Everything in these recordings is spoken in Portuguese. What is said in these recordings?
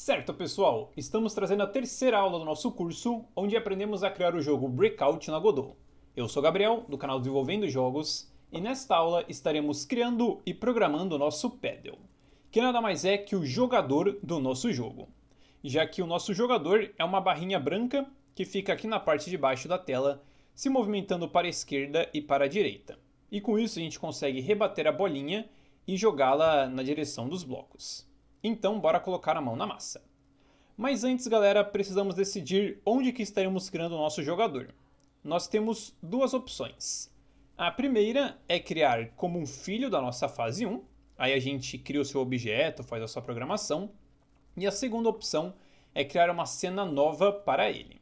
Certo, pessoal, estamos trazendo a terceira aula do nosso curso, onde aprendemos a criar o jogo Breakout na Godot. Eu sou Gabriel, do canal Desenvolvendo Jogos, e nesta aula estaremos criando e programando o nosso Paddle, que nada mais é que o jogador do nosso jogo, já que o nosso jogador é uma barrinha branca que fica aqui na parte de baixo da tela, se movimentando para a esquerda e para a direita. E com isso a gente consegue rebater a bolinha e jogá-la na direção dos blocos. Então, bora colocar a mão na massa. Mas antes, galera, precisamos decidir onde que estaremos criando o nosso jogador. Nós temos duas opções. A primeira é criar como um filho da nossa fase 1. Aí a gente cria o seu objeto, faz a sua programação. E a segunda opção é criar uma cena nova para ele.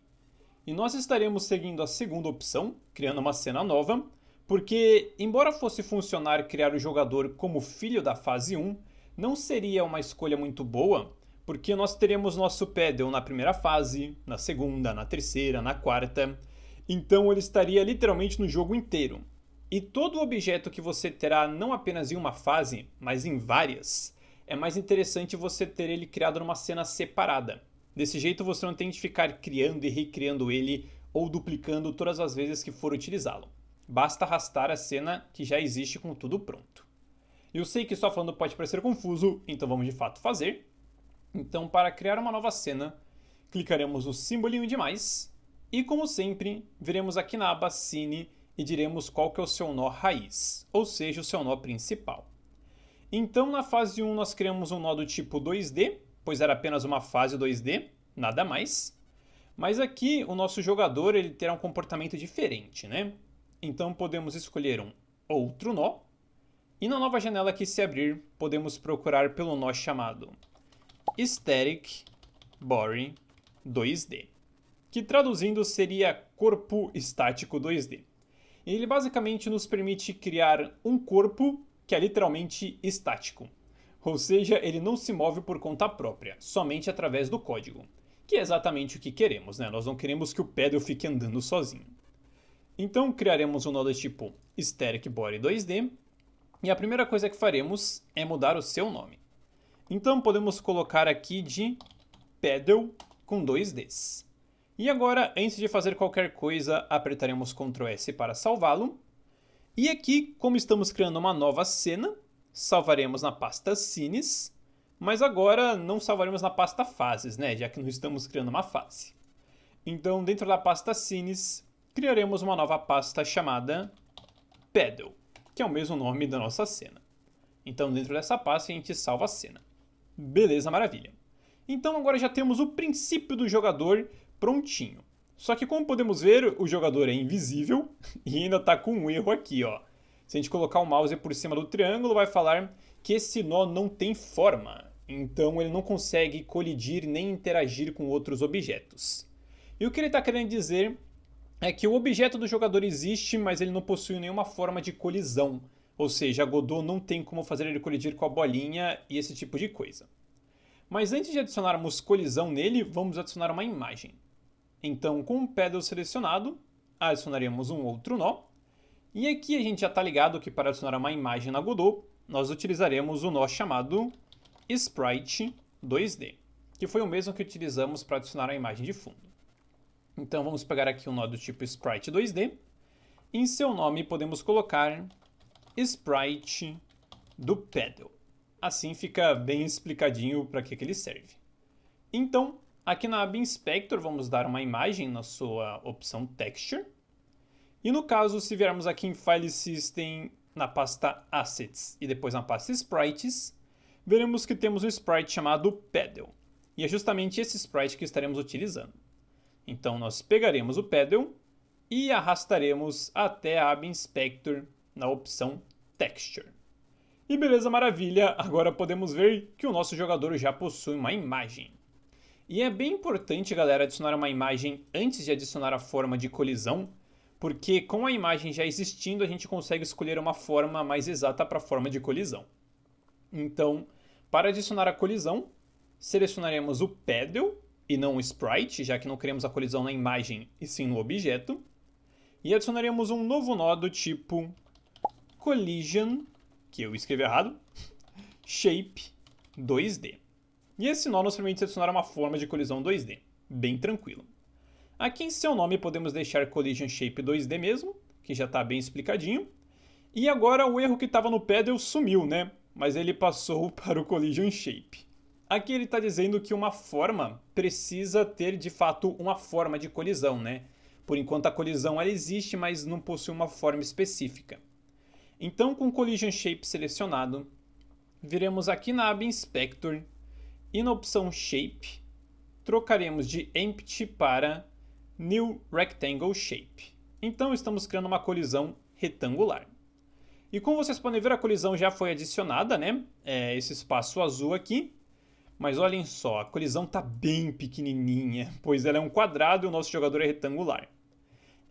E nós estaremos seguindo a segunda opção, criando uma cena nova, porque, embora fosse funcionar criar o jogador como filho da fase 1, não seria uma escolha muito boa, porque nós teremos nosso Paddle na primeira fase, na segunda, na terceira, na quarta, então ele estaria literalmente no jogo inteiro. E todo objeto que você terá não apenas em uma fase, mas em várias, é mais interessante você ter ele criado numa cena separada. Desse jeito você não tem de ficar criando e recriando ele ou duplicando todas as vezes que for utilizá-lo. Basta arrastar a cena que já existe com tudo pronto. Eu sei que só falando pode parecer confuso, então vamos de fato fazer. Então, para criar uma nova cena, clicaremos no simbolinho de mais e, como sempre, viremos aqui na aba Scene e diremos qual que é o seu nó raiz, ou seja, o seu nó principal. Então, na fase 1, nós criamos um nó do tipo 2D, pois era apenas uma fase 2D, nada mais. Mas aqui, o nosso jogador ele terá um comportamento diferente, né? Então, podemos escolher um outro nó. E na nova janela que se abrir, podemos procurar pelo nó chamado Static Body 2D, que traduzindo seria corpo estático 2D. Ele basicamente nos permite criar um corpo que é literalmente estático, ou seja, ele não se move por conta própria, somente através do código, que é exatamente o que queremos, né? Nós não queremos que o Paddle fique andando sozinho. Então criaremos um nó do tipo Static Body 2D, e a primeira coisa que faremos é mudar o seu nome. Então podemos colocar aqui de Paddle com 2 Ds. E agora, antes de fazer qualquer coisa, apertaremos Ctrl S para salvá-lo. E aqui, como estamos criando uma nova cena, salvaremos na pasta Scenes, mas agora não salvaremos na pasta Fases, né? Já que não estamos criando uma fase. Então, dentro da pasta Scenes, criaremos uma nova pasta chamada Paddle, que é o mesmo nome da nossa cena. Então, dentro dessa pasta, a gente salva a cena. Beleza, maravilha. Então, agora já temos o princípio do jogador prontinho. Só que, como podemos ver, o jogador é invisível e ainda está com um erro aqui, ó. Se a gente colocar o mouse por cima do triângulo, vai falar que esse nó não tem forma. Então, ele não consegue colidir nem interagir com outros objetos. E o que ele está querendo dizer é que o objeto do jogador existe, mas ele não possui nenhuma forma de colisão. Ou seja, a Godot não tem como fazer ele colidir com a bolinha e esse tipo de coisa. Mas antes de adicionarmos colisão nele, vamos adicionar uma imagem. Então, com o Paddle selecionado, adicionaremos um outro nó. E aqui a gente já está ligado que para adicionar uma imagem na Godot, nós utilizaremos o nó chamado Sprite 2D, que foi o mesmo que utilizamos para adicionar a imagem de fundo. Então vamos pegar aqui um nó do tipo Sprite 2D. Em seu nome podemos colocar Sprite do Paddle. Assim fica bem explicadinho para que ele serve. Então, aqui na aba Inspector vamos dar uma imagem na sua opção Texture. E no caso, se viermos aqui em File System, na pasta Assets e depois na pasta Sprites, veremos que temos um sprite chamado Paddle. E é justamente esse sprite que estaremos utilizando. Então nós pegaremos o Paddle e arrastaremos até a aba Inspector na opção Texture. E beleza, maravilha, agora podemos ver que o nosso jogador já possui uma imagem. E é bem importante, galera, adicionar uma imagem antes de adicionar a forma de colisão, porque com a imagem já existindo a gente consegue escolher uma forma mais exata para a forma de colisão. Então, para adicionar a colisão, selecionaremos o Paddle e não o Sprite, já que não queremos a colisão na imagem e sim no objeto. E adicionaremos um novo nó do tipo Collision, que eu escrevi errado, Shape 2D. e esse nó nos permite adicionar uma forma de colisão 2D, bem tranquilo. Aqui em seu nome podemos deixar Collision Shape 2D mesmo, que já está bem explicadinho. E agora o erro que estava no Paddle sumiu, né? Mas ele passou para o Collision Shape. Aqui ele está dizendo que uma forma precisa ter de fato uma forma de colisão, né? Por enquanto a colisão ela existe, mas não possui uma forma específica. Então com o Collision Shape selecionado, viremos aqui na aba Inspector e na opção Shape, trocaremos de Empty para New Rectangle Shape. Então estamos criando uma colisão retangular. E como vocês podem ver, a colisão já foi adicionada, né? Esse espaço azul aqui. Mas olhem só, a colisão está bem pequenininha, pois ela é um quadrado e o nosso jogador é retangular.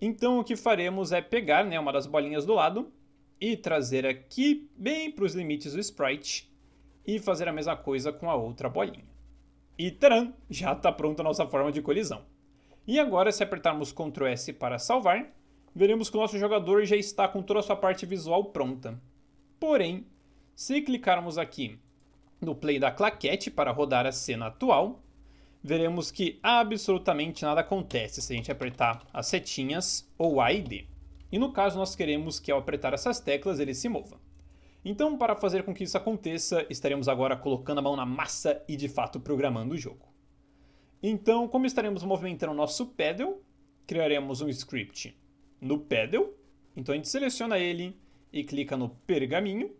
Então o que faremos é pegar, né, uma das bolinhas do lado e trazer aqui bem para os limites do sprite e fazer a mesma coisa com a outra bolinha. E tcharam! Já está pronta a nossa forma de colisão. E agora, se apertarmos Ctrl S para salvar, veremos que o nosso jogador já está com toda a sua parte visual pronta. Porém, se clicarmos aqui no play da claquete para rodar a cena atual, veremos que absolutamente nada acontece se a gente apertar as setinhas ou A e D. E no caso nós queremos que ao apertar essas teclas ele se mova. Então, para fazer com que isso aconteça, estaremos agora colocando a mão na massa e de fato programando o jogo. Então, como estaremos movimentando o nosso Paddle, criaremos um script no Paddle. Então a gente seleciona ele e clica no pergaminho.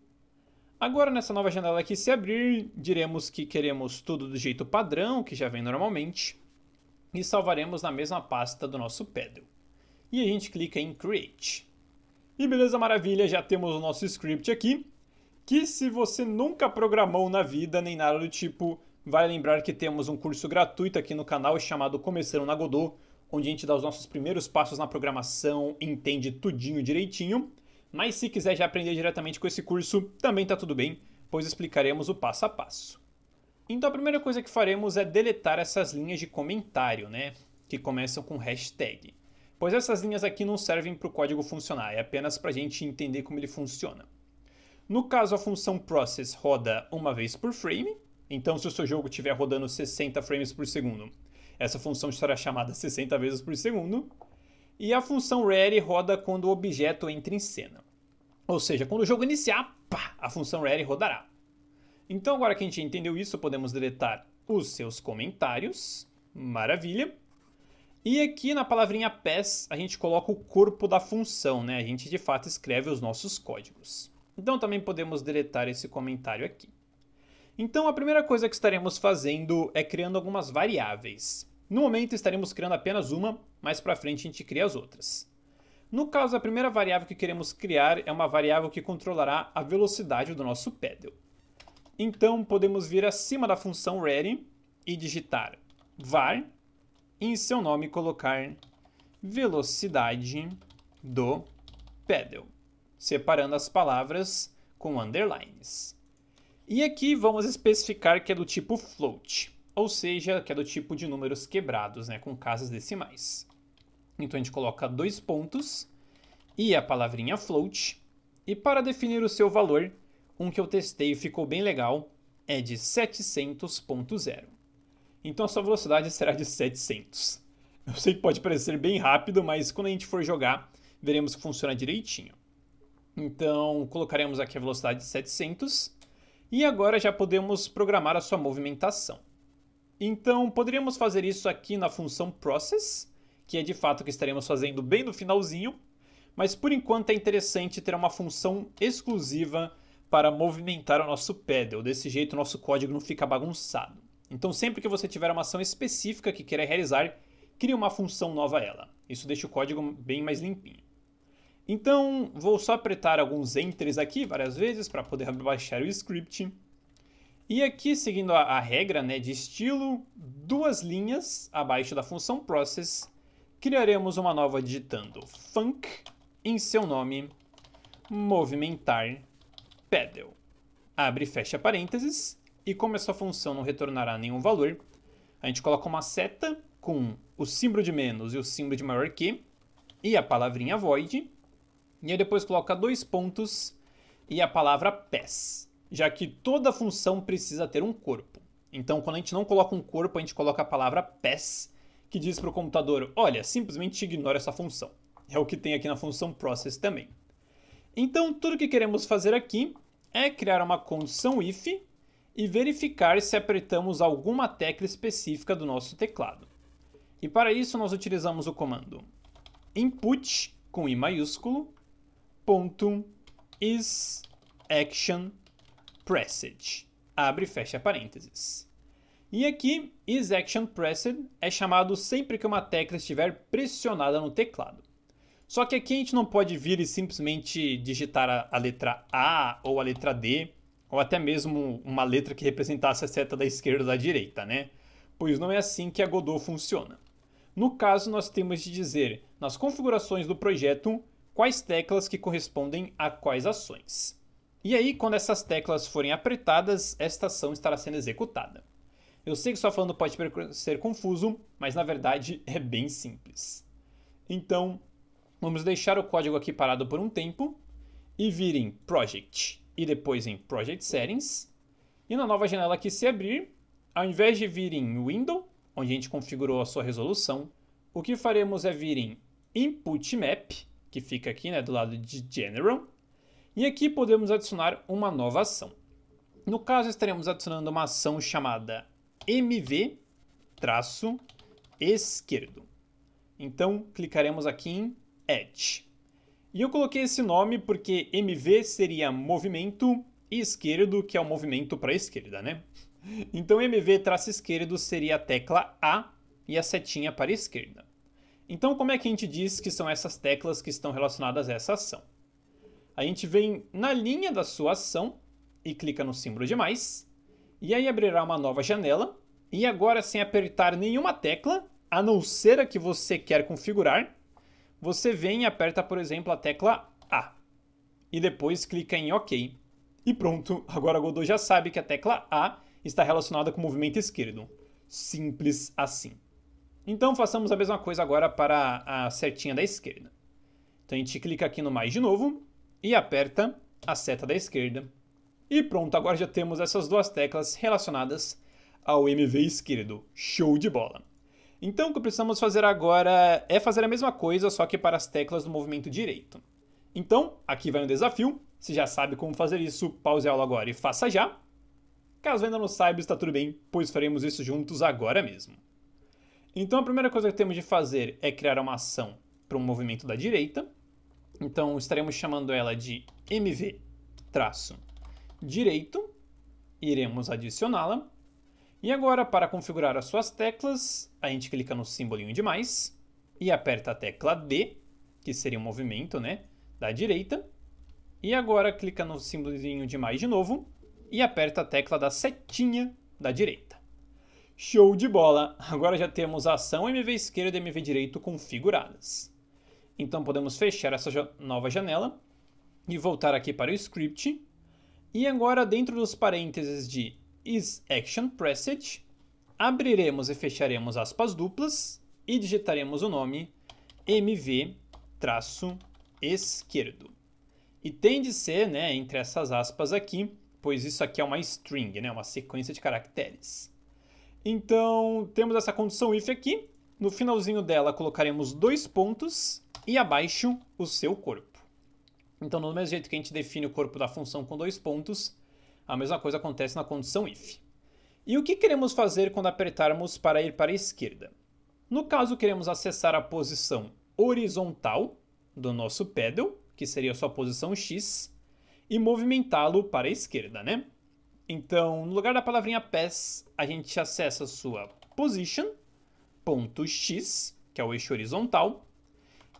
Agora nessa nova janela aqui se abrir, diremos que queremos tudo do jeito padrão, que já vem normalmente, e salvaremos na mesma pasta do nosso Paddle. E a gente clica em Create. E beleza, maravilha, já temos o nosso script aqui, que se você nunca programou na vida nem nada do tipo, vai lembrar que temos um curso gratuito aqui no canal chamado Começando na Godot, onde a gente dá os nossos primeiros passos na programação, entende tudinho direitinho. Mas se quiser já aprender diretamente com esse curso, também tá tudo bem, pois explicaremos o passo a passo. Então a primeira coisa que faremos é deletar essas linhas de comentário, né? Que começam com hashtag. Pois essas linhas aqui não servem para o código funcionar, é apenas para a gente entender como ele funciona. No caso, a função process roda uma vez por frame, então se o seu jogo estiver rodando 60 frames por segundo, essa função estará chamada 60 vezes por segundo. E a função ready roda quando o objeto entra em cena. Ou seja, quando o jogo iniciar, pá, a função ready rodará. Então agora que a gente entendeu isso, podemos deletar os seus comentários. Maravilha. E aqui na palavrinha pass, a gente coloca o corpo da função, né? A gente de fato escreve os nossos códigos. Então também podemos deletar esse comentário aqui. Então a primeira coisa que estaremos fazendo é criando algumas variáveis. No momento estaremos criando apenas uma, mais para frente a gente cria as outras. No caso, a primeira variável que queremos criar é uma variável que controlará a velocidade do nosso Paddle. Então podemos vir acima da função ready e digitar var e em seu nome colocar velocidade do Paddle, separando as palavras com underlines. E aqui vamos especificar que é do tipo float, ou seja, que é do tipo de números quebrados, né, com casas decimais. Então a gente coloca 2 pontos e a palavrinha float. E para definir o seu valor, um que eu testei e ficou bem legal é de 700.0. Então a sua velocidade será de 700. Eu sei que pode parecer bem rápido, mas quando a gente for jogar, veremos que funciona direitinho. Então colocaremos aqui a velocidade de 700 e agora já podemos programar a sua movimentação. Então poderíamos fazer isso aqui na função process, que é de fato o que estaremos fazendo bem no finalzinho, mas por enquanto é interessante ter uma função exclusiva para movimentar o nosso Paddle, desse jeito o nosso código não fica bagunçado. Então sempre que você tiver uma ação específica que queira realizar, crie uma função nova a ela. Isso deixa o código bem mais limpinho. Então vou só apertar alguns enters aqui várias vezes para poder baixar o script. E aqui, seguindo a regra, né, de estilo, 2 linhas abaixo da função process, criaremos uma nova digitando func, em seu nome, movimentar Paddle. Abre e fecha parênteses, e como essa função não retornará nenhum valor, a gente coloca uma seta com o símbolo de menos e o símbolo de maior que, e a palavrinha void, e aí depois coloca 2 pontos e a palavra pass, já que toda função precisa ter um corpo. Então, quando a gente não coloca um corpo, a gente coloca a palavra pass, que diz para o computador, olha, simplesmente ignora essa função. É o que tem aqui na função process também. Então, tudo que queremos fazer aqui é criar uma condição if e verificar se apertamos alguma tecla específica do nosso teclado. E para isso nós utilizamos o comando input, com I maiúsculo, .isActionPressed, abre e fecha parênteses. E aqui, isActionPressed é chamado sempre que uma tecla estiver pressionada no teclado. Só que aqui a gente não pode vir e simplesmente digitar a letra A ou a letra D, ou até mesmo uma letra que representasse a seta da esquerda ou da direita, né? Pois não é assim que a Godot funciona. No caso, nós temos de dizer, nas configurações do projeto, quais teclas que correspondem a quais ações. E aí, quando essas teclas forem apertadas, esta ação estará sendo executada. Eu sei que só falando pode ser confuso, mas na verdade é bem simples. Então, vamos deixar o código aqui parado por um tempo e vir em Project e depois em Project Settings. E na nova janela que se abrir, ao invés de vir em Window, onde a gente configurou a sua resolução, o que faremos é vir em Input Map, que fica aqui, né, do lado de General, e aqui podemos adicionar uma nova ação. No caso, estaremos adicionando uma ação chamada MV-esquerdo. Então, clicaremos aqui em Edge. E eu coloquei esse nome porque MV seria movimento e esquerdo, que é o movimento para a esquerda, né? Então, MV-esquerdo seria a tecla A e a setinha para a esquerda. Então, como é que a gente diz que são essas teclas que estão relacionadas a essa ação? A gente vem na linha da sua ação e clica no símbolo de mais, e aí abrirá uma nova janela, e agora sem apertar nenhuma tecla, a não ser a que você quer configurar, você vem e aperta, por exemplo, a tecla A, e depois clica em OK. E pronto, agora a Godot já sabe que a tecla A está relacionada com o movimento esquerdo. Simples assim. Então façamos a mesma coisa agora para a setinha da esquerda. Então a gente clica aqui no mais de novo e aperta a seta da esquerda. E pronto, agora já temos essas duas teclas relacionadas ao MV esquerdo. Show de bola! Então o que precisamos fazer agora é fazer a mesma coisa, só que para as teclas do movimento direito. Então, aqui vai um desafio. Se já sabe como fazer isso, pause a aula agora e faça já. Caso ainda não saiba, está tudo bem, pois faremos isso juntos agora mesmo. Então a primeira coisa que temos de fazer é criar uma ação para um movimento da direita. Então estaremos chamando ela de MV-direito. Iremos adicioná-la. E agora, para configurar as suas teclas, a gente clica no simbolinho de mais e aperta a tecla D, que seria o movimento, né, da direita. E agora clica no simbolinho de mais de novo e aperta a tecla da setinha da direita. Show de bola! Agora já temos a ação MV esquerdo e MV direito configuradas. Então podemos fechar essa nova janela e voltar aqui para o script. E agora dentro dos parênteses de isActionPressed, abriremos e fecharemos aspas duplas e digitaremos o nome MV-esquerdo. E tem de ser, né, entre essas aspas aqui, pois isso aqui é uma string, né, uma sequência de caracteres. Então, temos essa condição if aqui. No finalzinho dela, colocaremos 2 pontos e abaixo o seu corpo. Então, do mesmo jeito que a gente define o corpo da função com 2 pontos, a mesma coisa acontece na condição if. E o que queremos fazer quando apertarmos para ir para a esquerda? No caso, queremos acessar a posição horizontal do nosso pedal, que seria a sua posição X, e movimentá-lo para a esquerda, né? Então, no lugar da palavrinha pass, a gente acessa a sua position.x, que é o eixo horizontal,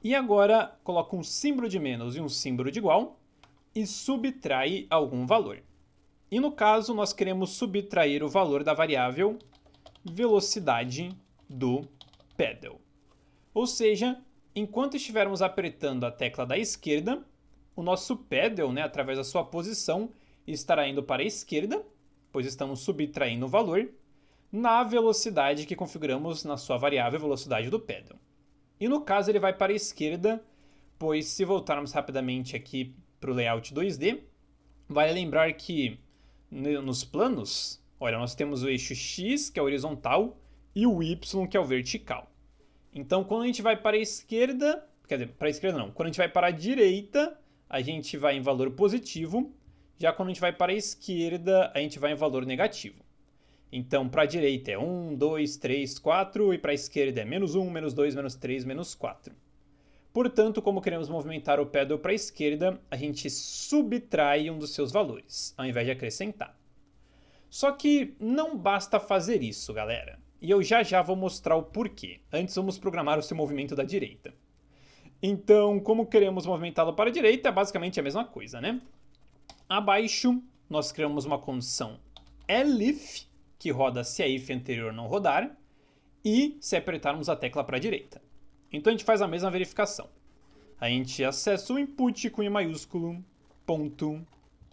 e agora coloca um símbolo de menos e um símbolo de igual e subtrai algum valor. E no caso, nós queremos subtrair o valor da variável velocidade do pedal. Ou seja, enquanto estivermos apertando a tecla da esquerda, o nosso pedal, né, através da sua posição, estará indo para a esquerda, pois estamos subtraindo o valor, na velocidade que configuramos na sua variável velocidade do pedal. E no caso ele vai para a esquerda, pois se voltarmos rapidamente aqui para o layout 2D, vale lembrar que nos planos Olha, nós temos o eixo x, que é o horizontal, e o y, que é o vertical. Então, quando a gente vai para a esquerda, quer dizer, para a esquerda não, quando a gente vai para a direita, a gente vai em valor positivo, já quando a gente vai para a esquerda, a gente vai em valor negativo. Então, para a direita é 1, 2, 3, 4, e para a esquerda é menos 1, menos 2, menos 3, menos 4. Portanto, como queremos movimentar o pedal para a esquerda, a gente subtrai um dos seus valores, ao invés de acrescentar. Só que não basta fazer isso, galera. E eu já vou mostrar o porquê. Antes vamos programar o seu movimento da direita. Então, como queremos movimentá-lo para a direita, é basicamente a mesma coisa, né? Abaixo, nós criamos uma condição elif, que roda se a if anterior não rodar, e se apertarmos a tecla para a direita. Então a gente faz a mesma verificação. A gente acessa o input com I maiúsculo, ponto,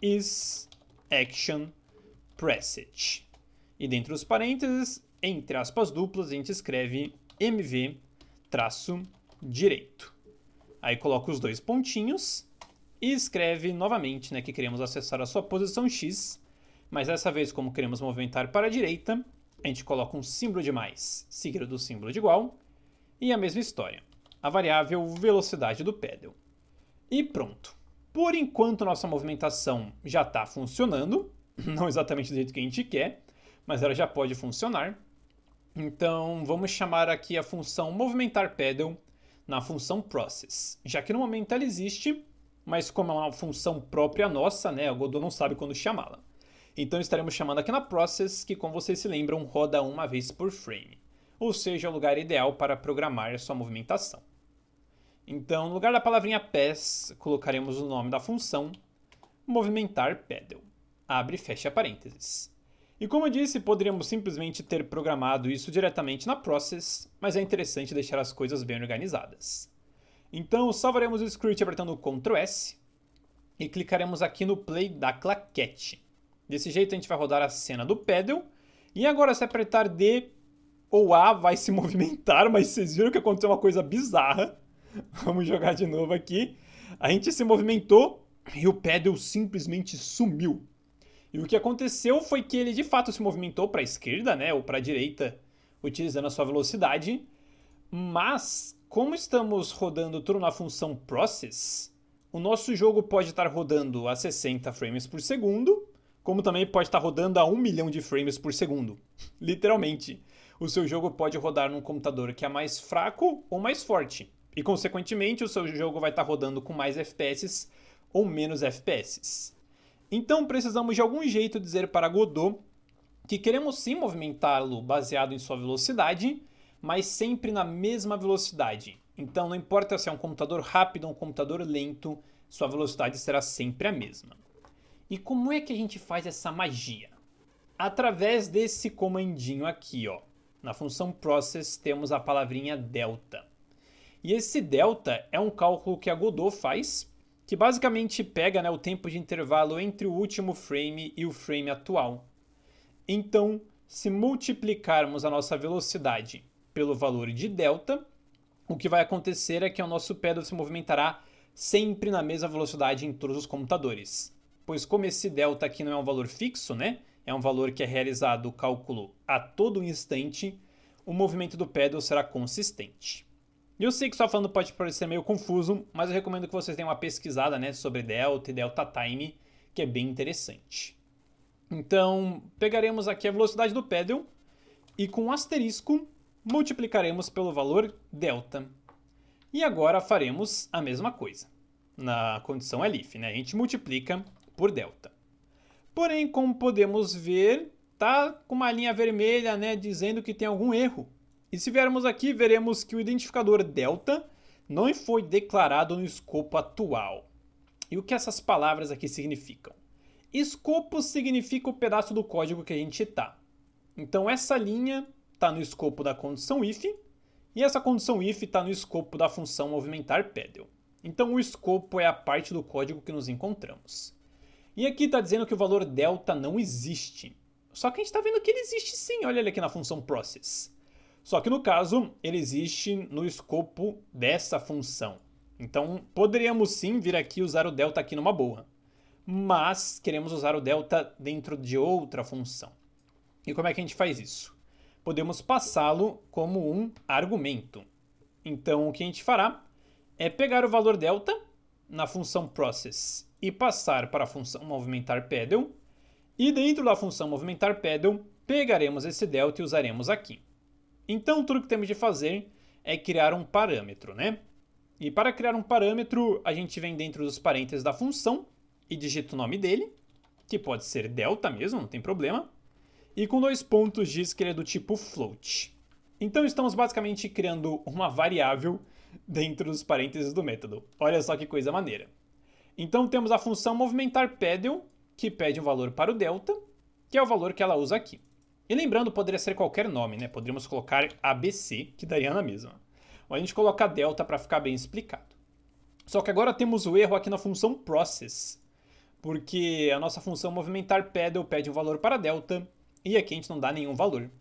is, action, pressed. E dentro dos parênteses, entre aspas duplas, a gente escreve mv traço direito. Aí coloca os dois pontinhos e escreve novamente, né, que queremos acessar a sua posição x, mas dessa vez, como queremos movimentar para a direita, a gente coloca um símbolo de mais seguido do símbolo de igual, e a mesma história, a variável velocidade do pedal. E pronto. Por enquanto, nossa movimentação já está funcionando, não exatamente do jeito que a gente quer, mas ela já pode funcionar. Então, vamos chamar aqui a função movimentar pedal na função process, já que no momento ela existe, mas como é uma função própria nossa, né, o Godot não sabe quando chamá-la. Então estaremos chamando aqui na process, que como vocês se lembram, roda uma vez por frame, ou seja, o lugar ideal para programar sua movimentação. Então, no lugar da palavrinha pass, colocaremos o nome da função movimentar pedal. Abre e fecha parênteses. E como eu disse, poderíamos simplesmente ter programado isso diretamente na process, mas é interessante deixar as coisas bem organizadas. Então, salvaremos o script apertando Ctrl S e clicaremos aqui no play da claquete. Desse jeito a gente vai rodar a cena do pedal, e agora se apertar D ou A vai se movimentar, mas vocês viram que aconteceu uma coisa bizarra. Vamos jogar de novo aqui. A gente se movimentou e o pedal simplesmente sumiu. E o que aconteceu foi que ele de fato se movimentou para a esquerda, né, ou para a direita, utilizando a sua velocidade. Mas, como estamos rodando tudo na função process, o nosso jogo pode estar rodando a 60 frames por segundo, como também pode estar rodando a 1 milhão de frames por segundo. Literalmente, o seu jogo pode rodar num computador que é mais fraco ou mais forte. E, consequentemente, o seu jogo vai estar rodando com mais FPS ou menos FPS. Então, precisamos de algum jeito dizer para Godot que queremos sim movimentá-lo baseado em sua velocidade, mas sempre na mesma velocidade. Então, não importa se é um computador rápido ou um computador lento, sua velocidade será sempre a mesma. E como é que a gente faz essa magia? Através desse comandinho aqui, ó. Na função process temos a palavrinha delta. E esse delta é um cálculo que a Godot faz, que basicamente pega, né, o tempo de intervalo entre o último frame e o frame atual. Então, se multiplicarmos a nossa velocidade pelo valor de delta, o que vai acontecer é que o nosso pedal se movimentará sempre na mesma velocidade em todos os computadores. Pois como esse delta aqui não é um valor fixo, né, é um valor que é realizado o cálculo a todo instante, o movimento do pedal será consistente. E eu sei que só falando pode parecer meio confuso, mas eu recomendo que vocês tenham uma pesquisada, né, sobre delta e delta time, que é bem interessante. Então, pegaremos aqui a velocidade do pedal e com um asterisco multiplicaremos pelo valor delta. E agora faremos a mesma coisa. Na condição elif, né, a gente multiplica por delta. Porém, como podemos ver, tá com uma linha vermelha, né, dizendo que tem algum erro. E se viermos aqui, veremos que o identificador delta não foi declarado no escopo atual. E o que essas palavras aqui significam? Escopo significa o pedaço do código que a gente está. Então essa linha está no escopo da condição if, e essa condição if está no escopo da função movimentar pedal. Então o escopo é a parte do código que nos encontramos. E aqui está dizendo que o valor delta não existe. Só que a gente está vendo que ele existe sim, olha ele aqui na função process. Só que no caso, ele existe no escopo dessa função. Então, poderíamos sim vir aqui e usar o delta aqui numa boa. Mas queremos usar o delta dentro de outra função. E como é que a gente faz isso? Podemos passá-lo como um argumento. Então, o que a gente fará é pegar o valor delta na função process e passar para a função movimentar pedal. E dentro da função movimentar pedal, pegaremos esse delta e usaremos aqui. Então, tudo que temos de fazer é criar um parâmetro, né? E para criar um parâmetro, a gente vem dentro dos parênteses da função e digita o nome dele, que pode ser delta mesmo, não tem problema. E com 2 pontos diz que ele é do tipo float. Então estamos basicamente criando uma variável dentro dos parênteses do método. Olha só que coisa maneira. Então temos a função movimentar pedal, que pede um valor para o delta, que é o valor que ela usa aqui. E lembrando, poderia ser qualquer nome, né? Poderíamos colocar ABC, que daria na mesma. Ou a gente coloca delta para ficar bem explicado. Só que agora temos o erro aqui na função process, porque a nossa função movimentar pedal pede um valor para delta, e aqui a gente não dá nenhum valor.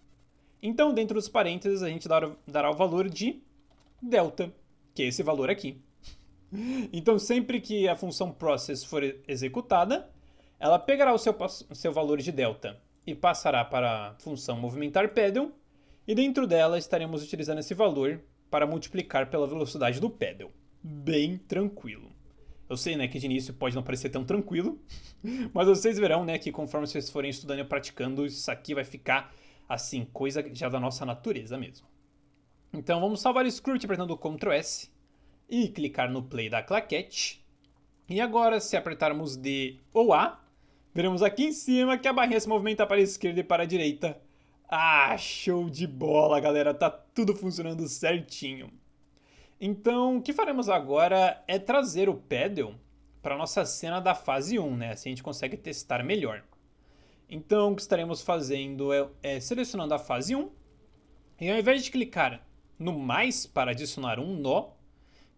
Então, dentro dos parênteses, a gente dará o valor de delta, que é esse valor aqui. Então, sempre que a função process for executada, ela pegará o seu valor de delta e passará para a função movimentar pedal, e dentro dela estaremos utilizando esse valor para multiplicar pela velocidade do pedal. Bem tranquilo. Eu sei, né, que de início pode não parecer tão tranquilo, mas vocês verão, né, que conforme vocês forem estudando e praticando, isso aqui vai ficar, assim, coisa já da nossa natureza mesmo. Então vamos salvar o script apertando Ctrl S e clicar no play da claquete. E agora, se apertarmos D ou A, veremos aqui em cima que a barrinha se movimenta para a esquerda e para a direita. Ah, show de bola, galera, tá tudo funcionando certinho. Então, o que faremos agora é trazer o pedal para a nossa cena da fase 1, né? Assim a gente consegue testar melhor. Então, o que estaremos fazendo é selecionando a fase 1, e ao invés de clicar no mais para adicionar um nó,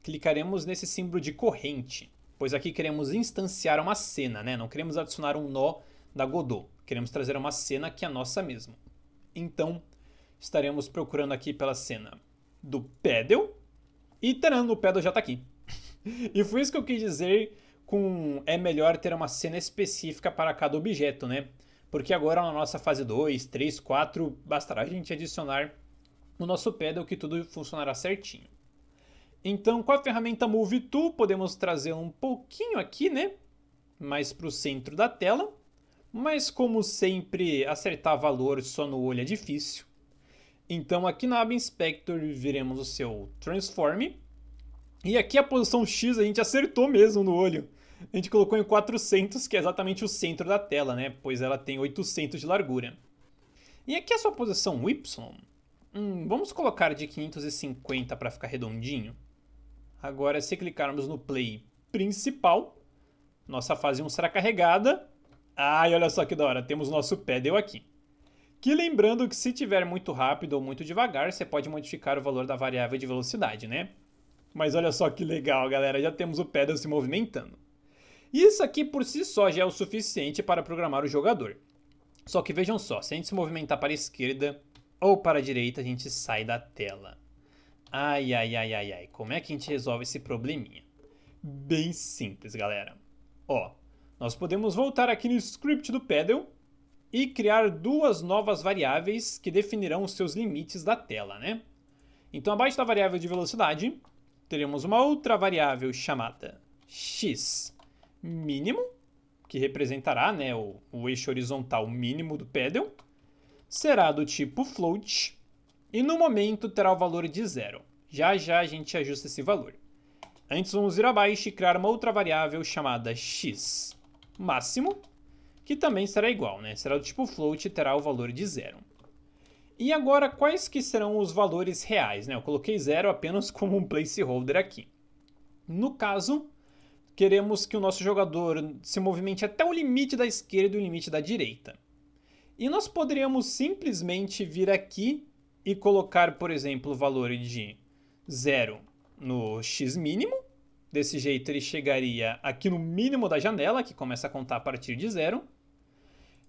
clicaremos nesse símbolo de corrente, pois aqui queremos instanciar uma cena, né? Não queremos adicionar um nó da Godot, queremos trazer uma cena que é nossa mesmo. Então, estaremos procurando aqui pela cena do pedal, e taran, o pedal já está aqui. E foi isso que eu quis dizer com é melhor ter uma cena específica para cada objeto, né? Porque agora na nossa fase 2, 3, 4, bastará a gente adicionar no nosso pedal que tudo funcionará certinho. Então, com a ferramenta Move Tool, podemos trazer um pouquinho aqui, né? Mais para o centro da tela. Mas, como sempre, acertar valor só no olho é difícil. Então, aqui na aba Inspector, veremos o seu Transform. E aqui a posição X a gente acertou mesmo no olho. A gente colocou em 400, que é exatamente o centro da tela, né? Pois ela tem 800 de largura. E aqui a sua posição Y. Vamos colocar de 550 para ficar redondinho. Agora, se clicarmos no Play principal, nossa fase 1 será carregada. Ai, olha só que da hora, temos nosso pedal aqui. Que lembrando que se tiver muito rápido ou muito devagar, você pode modificar o valor da variável de velocidade, né? Mas olha só que legal, galera, já temos o pedal se movimentando. Isso aqui por si só já é o suficiente para programar o jogador. Só que vejam só, se a gente se movimentar para a esquerda ou para a direita, a gente sai da tela. Ai, como é que a gente resolve esse probleminha? Bem simples, galera. Ó, nós podemos voltar aqui no script do pedal e criar duas novas variáveis que definirão os seus limites da tela, né? Então, abaixo da variável de velocidade, teremos uma outra variável chamada x mínimo, que representará, né, o eixo horizontal mínimo do pedal, será do tipo float e no momento terá o valor de 0. Já já a gente ajusta esse valor. Antes vamos ir abaixo e criar uma outra variável chamada x máximo, que também será igual, né? Será do tipo float e terá o valor de 0. E agora, quais que serão os valores reais, né? Eu coloquei 0 apenas como um placeholder aqui. No caso, queremos que o nosso jogador se movimente até o limite da esquerda e o limite da direita. E nós poderíamos simplesmente vir aqui e colocar, por exemplo, o valor de 0 no x mínimo. Desse jeito ele chegaria aqui no mínimo da janela, que começa a contar a partir de 0.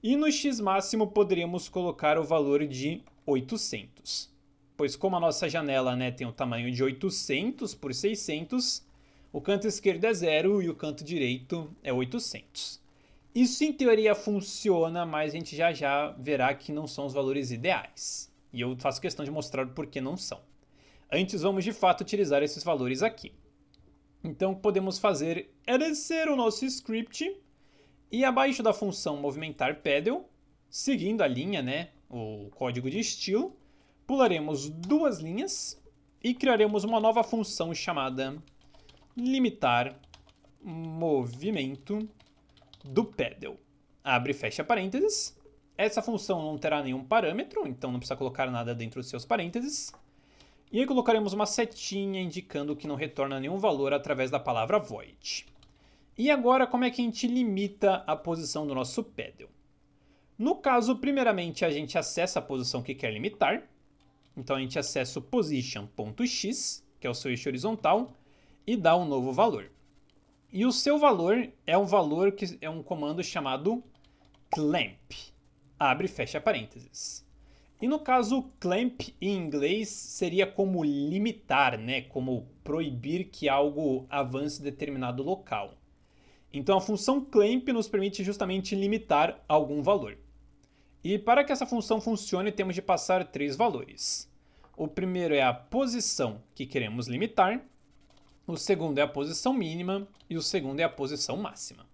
E no x máximo poderíamos colocar o valor de 800. Pois como a nossa janela, né, tem o tamanho de 800 por 600, o canto esquerdo é 0 e o canto direito é 800. Isso em teoria funciona, mas a gente já verá que não são os valores ideais. E eu faço questão de mostrar por que não são. Antes vamos de fato utilizar esses valores aqui. Então o que podemos fazer é descer o nosso script e abaixo da função movimentar paddle, seguindo a linha, né, o código de estilo, pularemos 2 linhas e criaremos uma nova função chamada limitar movimento do paddle. Abre e fecha parênteses. Essa função não terá nenhum parâmetro, então não precisa colocar nada dentro dos seus parênteses. E aí colocaremos uma setinha indicando que não retorna nenhum valor através da palavra void. E agora como é que a gente limita a posição do nosso paddle? No caso, primeiramente a gente acessa a posição que quer limitar. Então a gente acessa o position.x, que é o seu eixo horizontal, e dá um novo valor. E o seu valor é um valor que é um comando chamado clamp. Abre e fecha parênteses. E no caso, clamp em inglês seria como limitar, né? Como proibir que algo avance determinado local. Então a função clamp nos permite justamente limitar algum valor. E para que essa função funcione, temos de passar 3 valores. O primeiro é a posição que queremos limitar, o segundo é a posição mínima e o segundo é a posição máxima.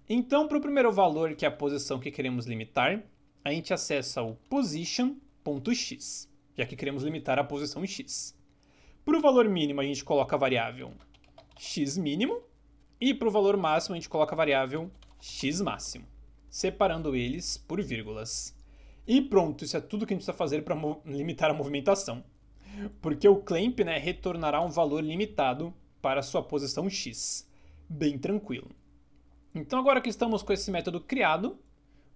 Então, para o primeiro valor, que é a posição que queremos limitar, a gente acessa o position.x, já que queremos limitar a posição x. Para o valor mínimo, a gente coloca a variável x mínimo e para o valor máximo, a gente coloca a variável x máximo, separando eles por vírgulas. E pronto, isso é tudo que a gente precisa fazer para limitar a movimentação. Porque o clamp, né, retornará um valor limitado para a sua posição x. Bem tranquilo. Então agora que estamos com esse método criado,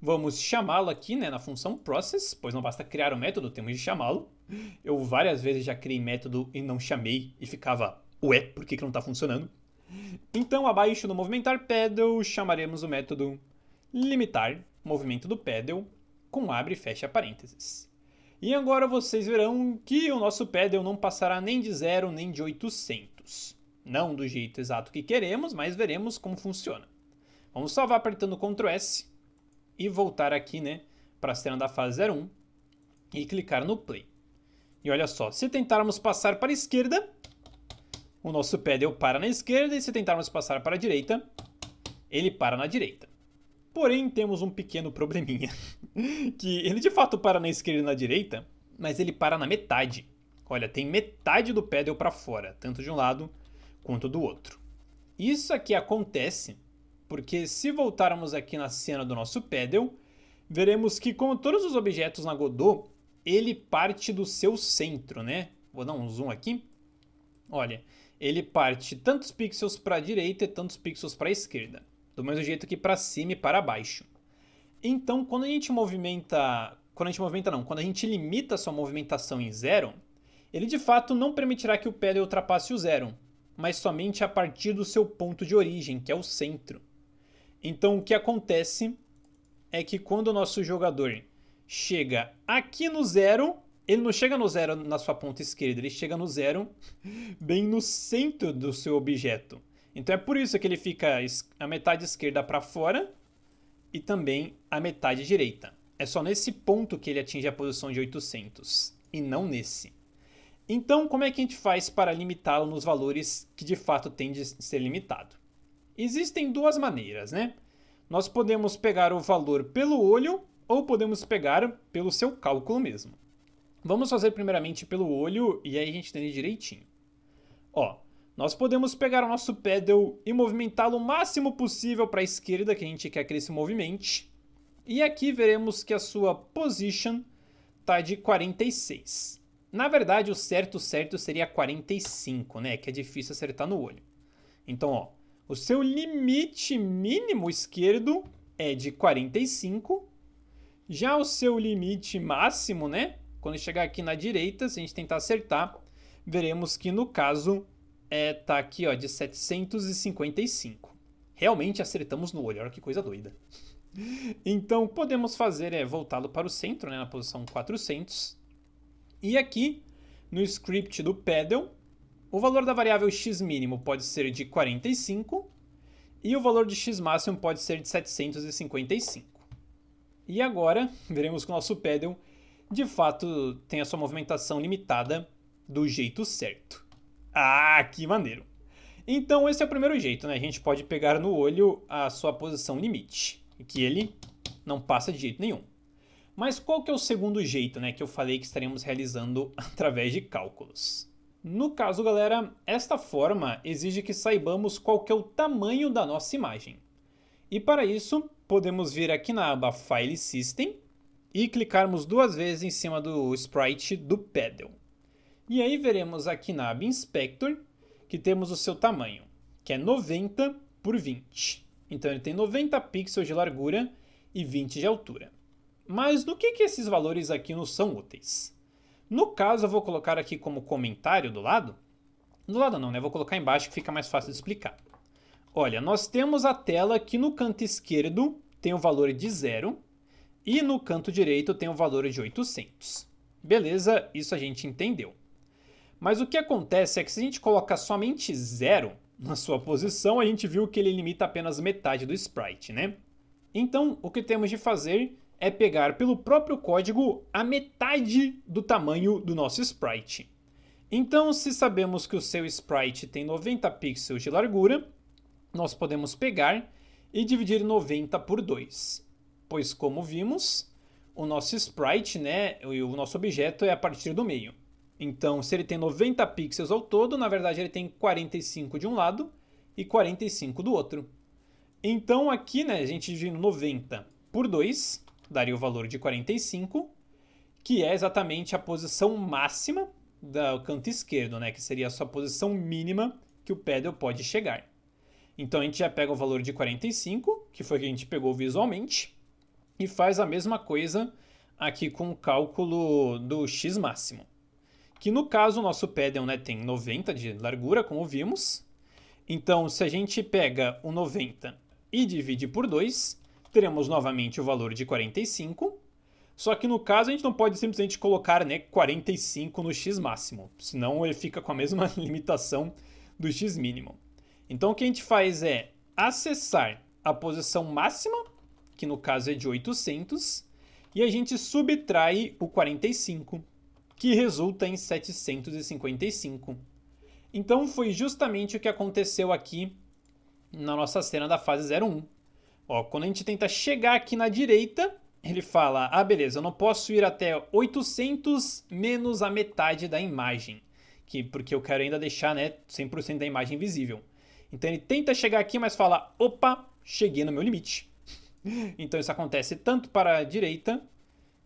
vamos chamá-lo aqui, né, na função process, pois não basta criar o método, temos de chamá-lo. Eu várias vezes já criei método e não chamei e ficava, ué, por que não está funcionando? Então abaixo no movimentar paddle chamaremos o método limitar movimento do paddle com abre e fecha parênteses. E agora vocês verão que o nosso paddle não passará nem de 0 nem de 800. Não do jeito exato que queremos, mas veremos como funciona. Vamos salvar apertando Ctrl S e voltar aqui, né, para a cena da fase 01 e clicar no play. E olha só, se tentarmos passar para a esquerda, o nosso paddle para na esquerda, e se tentarmos passar para a direita, ele para na direita. Porém, temos um pequeno probleminha, que ele de fato para na esquerda e na direita, mas ele para na metade. Olha, tem metade do paddle para fora, tanto de um lado quanto do outro. Isso aqui acontece porque se voltarmos aqui na cena do nosso paddle, veremos que, como todos os objetos na Godot, ele parte do seu centro, né? Vou dar um zoom aqui. Olha, ele parte tantos pixels para a direita e tantos pixels para a esquerda. Do mesmo jeito que para cima e para baixo. Então, quando a gente limita a sua movimentação em 0, ele de fato não permitirá que o paddle ultrapasse o 0, mas somente a partir do seu ponto de origem, que é o centro. Então, o que acontece é que quando o nosso jogador chega aqui no 0, ele não chega no 0 na sua ponta esquerda, ele chega no 0 bem no centro do seu objeto. Então é por isso que ele fica a metade esquerda para fora e também a metade direita. É só nesse ponto que ele atinge a posição de 800 e não nesse. Então, como é que a gente faz para limitá-lo nos valores que de fato tem de ser limitado? Existem 2 maneiras, né? Nós podemos pegar o valor pelo olho ou podemos pegar pelo seu cálculo mesmo. Vamos fazer primeiramente pelo olho e aí a gente entende direitinho. Ó, nós podemos pegar o nosso paddle e movimentá-lo o máximo possível para a esquerda, que a gente quer que ele se movimente. E aqui veremos que a sua position está de 46. Na verdade, o certo seria 45, né? Que é difícil acertar no olho. Então, ó, o seu limite mínimo esquerdo é de 45. Já o seu limite máximo, né? Quando chegar aqui na direita, se a gente tentar acertar, veremos que no caso tá aqui, ó, de 755. Realmente acertamos no olho, olha que coisa doida. Então, o que podemos fazer é voltá-lo para o centro, né, na posição 400. E aqui, no script do paddle, o valor da variável x mínimo pode ser de 45 E o valor de x máximo pode ser de 755. E agora, veremos que o nosso Paddle, de fato, tem a sua movimentação limitada do jeito certo. Ah, que maneiro! Então esse é o primeiro jeito, né? A gente pode pegar no olho a sua posição limite, que ele não passa de jeito nenhum. Mas qual que é o segundo jeito, né, que eu falei que estaremos realizando através de cálculos? No caso, galera, esta forma exige que saibamos qual que é o tamanho da nossa imagem. E para isso, podemos vir aqui na aba File System e clicarmos duas vezes em cima do sprite do Paddle. E aí veremos aqui na aba Inspector que temos o seu tamanho, que é 90 por 20. Então ele tem 90 pixels de largura e 20 de altura. Mas no que esses valores aqui nos são úteis? No caso, eu vou colocar aqui como comentário do lado. Do lado não, né? Vou colocar embaixo que fica mais fácil de explicar. Olha, nós temos a tela que no canto esquerdo tem o valor de 0 e no canto direito tem o valor de 800. Beleza, isso a gente entendeu. Mas o que acontece é que se a gente coloca somente 0 na sua posição, a gente viu que ele limita apenas metade do sprite, né? Então, o que temos de fazer é pegar pelo próprio código a metade do tamanho do nosso sprite. Então, se sabemos que o seu sprite tem 90 pixels de largura, nós podemos pegar e dividir 90 por 2. Pois, como vimos, o nosso sprite, né, o nosso objeto é a partir do meio. Então, se ele tem 90 pixels ao todo, na verdade ele tem 45 de um lado e 45 do outro. Então aqui, né, a gente dividindo 90 por 2, daria o valor de 45, que é exatamente a posição máxima do canto esquerdo, né, que seria a sua posição mínima que o Paddle pode chegar. Então a gente já pega o valor de 45, que foi o que a gente pegou visualmente, e faz a mesma coisa aqui com o cálculo do x máximo. Que no caso o nosso Paddle, né, tem 90 de largura, como vimos. Então, se a gente pega o 90 e divide por 2, teremos novamente o valor de 45. Só que no caso a gente não pode simplesmente colocar, né, 45 no x máximo, senão ele fica com a mesma limitação do x mínimo. Então o que a gente faz é acessar a posição máxima, que no caso é de 800, e a gente subtrai o 45. Que resulta em 755. Então foi justamente o que aconteceu aqui na nossa cena da fase 01. Ó, quando a gente tenta chegar aqui na direita, ele fala, ah beleza, eu não posso ir até 800 menos a metade da imagem, porque eu quero ainda deixar, né, 100% da imagem visível. Então ele tenta chegar aqui, mas fala, opa, cheguei no meu limite. Então isso acontece tanto para a direita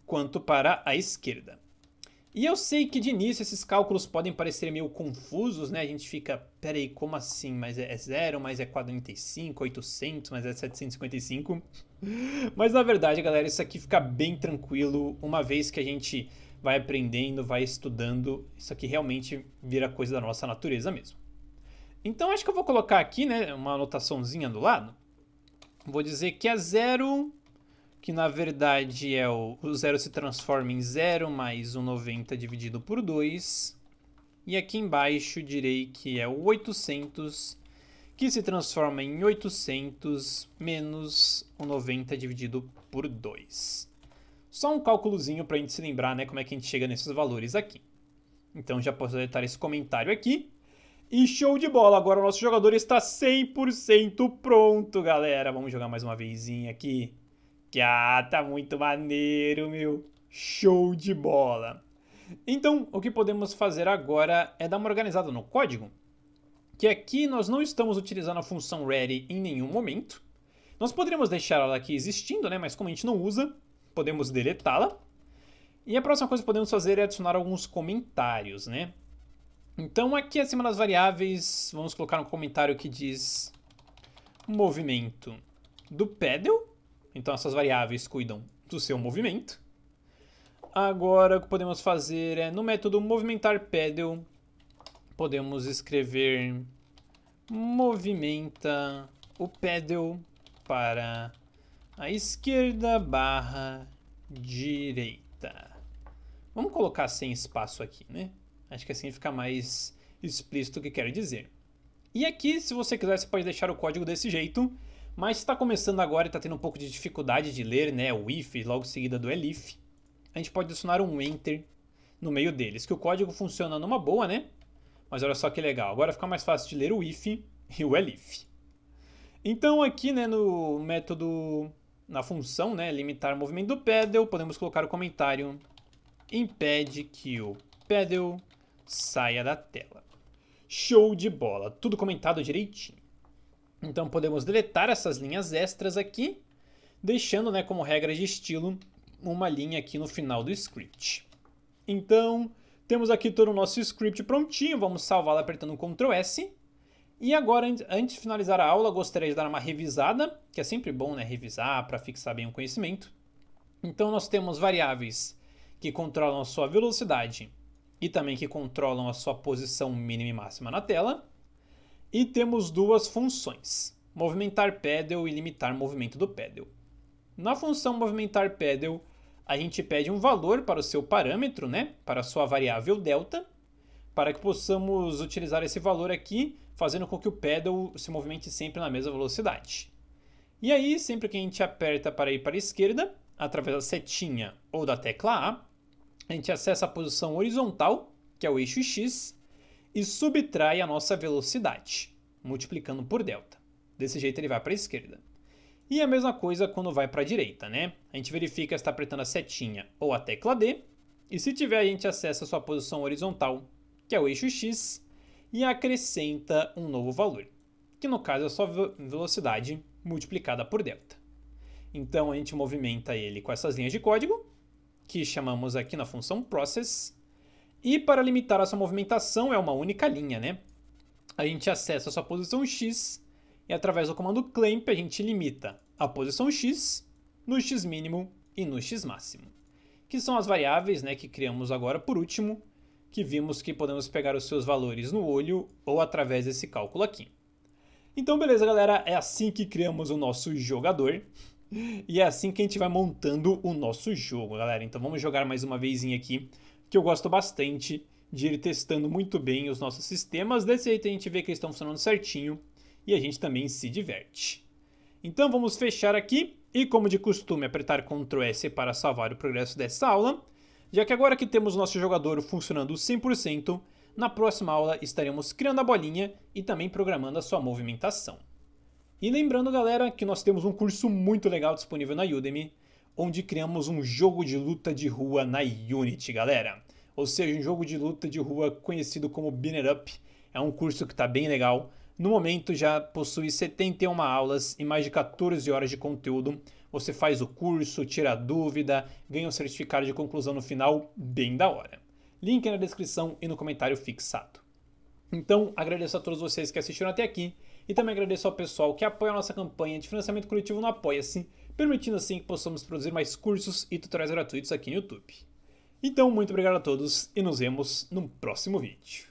quanto para a esquerda. E eu sei que de início esses cálculos podem parecer meio confusos, né? A gente fica, peraí, como assim? Mas é 0, mas é 45, 800, mas é 755. Mas na verdade, galera, isso aqui fica bem tranquilo. Uma vez que a gente vai aprendendo, vai estudando, isso aqui realmente vira coisa da nossa natureza mesmo. Então acho que eu vou colocar aqui, né, uma anotaçãozinha do lado. Vou dizer que é 0... que na verdade é o 0 se transforma em 0 mais o 90 dividido por 2. E aqui embaixo direi que é o 800, que se transforma em 800 menos o 90 dividido por 2. Só um cálculozinho para a gente se lembrar, né, como é que a gente chega nesses valores aqui. Então já posso deletar esse comentário aqui. E show de bola, agora o nosso jogador está 100% pronto, galera. Vamos jogar mais uma vezinha aqui. Tá muito maneiro, meu. Show de bola. Então, o que podemos fazer agora é dar uma organizada no código, que aqui nós não estamos utilizando a função ready em nenhum momento. Nós poderíamos deixar ela aqui existindo, né? Mas como a gente não usa, podemos deletá-la. E a próxima coisa que podemos fazer é adicionar alguns comentários, né? Então, aqui acima das variáveis, vamos colocar um comentário que diz movimento do Paddle. Então essas variáveis cuidam do seu movimento. Agora o que podemos fazer é no método movimentar Paddle, podemos escrever movimenta o Paddle para a esquerda barra direita. Vamos colocar sem espaço aqui, né? Acho que assim fica mais explícito o que quero dizer. E aqui, se você quiser, você pode deixar o código desse jeito, mas se está começando agora e está tendo um pouco de dificuldade de ler, né, o if logo em seguida do elif, a gente pode adicionar um enter no meio deles, que o código funciona numa boa, né? Mas olha só que legal, agora fica mais fácil de ler o if e o elif. Então aqui, né, no método, na função, né, limitar o movimento do pedal, podemos colocar o comentário impede que o pedal saia da tela. Show de bola, tudo comentado direitinho. Então podemos deletar essas linhas extras aqui, deixando, né, como regra de estilo uma linha aqui no final do script. Então temos aqui todo o nosso script prontinho, vamos salvá-lo apertando Ctrl S. E agora, antes de finalizar a aula, gostaria de dar uma revisada, que é sempre bom, né, revisar para fixar bem o conhecimento. Então nós temos variáveis que controlam a sua velocidade e também que controlam a sua posição mínima e máxima na tela. E temos duas funções, movimentar pedal e limitar movimento do pedal. Na função movimentar pedal, a gente pede um valor para o seu parâmetro, né, para a sua variável delta, para que possamos utilizar esse valor aqui, fazendo com que o pedal se movimente sempre na mesma velocidade. E aí, sempre que a gente aperta para ir para a esquerda, através da setinha ou da tecla A gente acessa a posição horizontal, que é o eixo X, e subtrai a nossa velocidade, multiplicando por delta. Desse jeito ele vai para a esquerda. E a mesma coisa quando vai para a direita, né? A gente verifica se está apertando a setinha ou a tecla D, e se tiver a gente acessa a sua posição horizontal, que é o eixo X, e acrescenta um novo valor, que no caso é a sua velocidade multiplicada por delta. Então a gente movimenta ele com essas linhas de código, que chamamos aqui na função process, e para limitar a sua movimentação é uma única linha, né? A gente acessa a sua posição X e através do comando clamp a gente limita a posição X no X mínimo e no X máximo, que são as variáveis, né, que criamos agora por último, que vimos que podemos pegar os seus valores no olho ou através desse cálculo aqui. Então beleza, galera, é assim que criamos o nosso jogador. E é assim que a gente vai montando o nosso jogo, galera. Então vamos jogar mais uma vezinha aqui, que eu gosto bastante de ir testando muito bem os nossos sistemas. Desse jeito a gente vê que eles estão funcionando certinho e a gente também se diverte. Então vamos fechar aqui e, como de costume, apertar Ctrl S para salvar o progresso dessa aula, já que agora que temos o nosso jogador funcionando 100%, na próxima aula estaremos criando a bolinha e também programando a sua movimentação. E lembrando, galera, que nós temos um curso muito legal disponível na Udemy, onde criamos um jogo de luta de rua na Unity, galera. Ou seja, um jogo de luta de rua conhecido como Beat It Up. É um curso que está bem legal. No momento já possui 71 aulas e mais de 14 horas de conteúdo. Você faz o curso, tira a dúvida, ganha um certificado de conclusão no final, bem da hora. Link na descrição e no comentário fixado. Então, agradeço a todos vocês que assistiram até aqui. E também agradeço ao pessoal que apoia a nossa campanha de financiamento coletivo no Apoia-se, permitindo assim que possamos produzir mais cursos e tutoriais gratuitos aqui no YouTube. Então, muito obrigado a todos e nos vemos no próximo vídeo.